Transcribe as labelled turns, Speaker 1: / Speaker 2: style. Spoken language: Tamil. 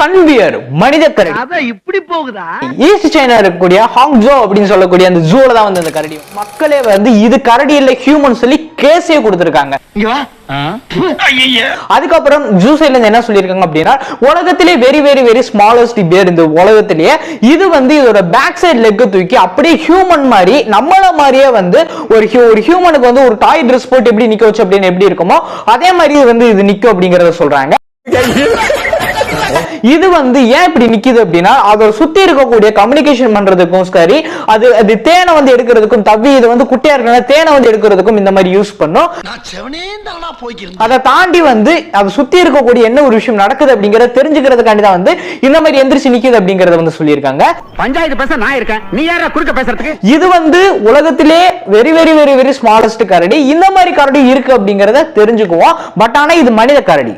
Speaker 1: சன்வியர் மனித கரடி.
Speaker 2: அதான் இப்படி போகுதா?
Speaker 1: ஈஸ்ட் சைனா இருக்கக்கூடிய ஹாங்ஜோ அப்படின்னு சொல்லக்கூடிய அந்த ஜூல தான் வந்து அந்த கரடி. மக்களே வந்து இது கரடி இல்ல ஹியூமன் சொல்லி கேஸே கொடுத்திருக்காங்க. அதுக்கப்புறம் ஜூ சைட்ல இருந்து என்ன சொல்லிருக்காங்க அப்படின்னா, உலகத்திலே வெரி வெரி வெரி ஸ்மாலஸ்ட் பேர் இந்த உலகத்திலேயே. இது வந்து இதோட பேக் சைடு லெக் தூக்கி அப்படியே ஹியூமன் மாதிரி நம்மள மாதிரியே வந்து ஒரு ஹியூமனுக்கு வந்து ஒரு டாய் ட்ரெஸ் போட்டு எப்படி நிக்க வச்சு அப்படின்னு எப்படி இருக்குமோ அதே மாதிரி வந்து இது நிக்கும் அப்படிங்கறத சொல்றாங்க. இது வந்து ஏன் இப்படி நிக்குது அப்படின்னா, அதோட சுத்தி இருக்கக்கூடிய கம்யூனிகேஷன் பண்றதுக்கும் சரி, அது தேனை வந்து எடுக்கிறதுக்கும் தவி இது வந்து குட்டியா இருக்கனால தேனை வந்து எடுக்கிறதுக்கும் இந்த மாதிரி யூஸ் பண்ணும். அதை தாண்டி வந்து அது சுத்தி இருக்கக்கூடிய என்ன ஒரு விஷயம் நடக்குது அப்படிங்கறத தெரிஞ்சுக்கிறதுக்காண்டி தான் வந்து இந்த மாதிரி எந்திரிச்சு நிக்குது அப்படிங்கறத வந்து சொல்லியிருக்காங்க.
Speaker 2: பஞ்சாயத்து பேச நான் இருக்கேன், நீ யாரா குறுக்க பேசுறதுக்கு?
Speaker 1: இது வந்து உலகத்திலே very very very very smallest கரடி. இந்த மாதிரி கரடி இருக்கு அப்படிங்கறத தெரிஞ்சுக்குவோம். பட் ஆனா இது மனித கரடி.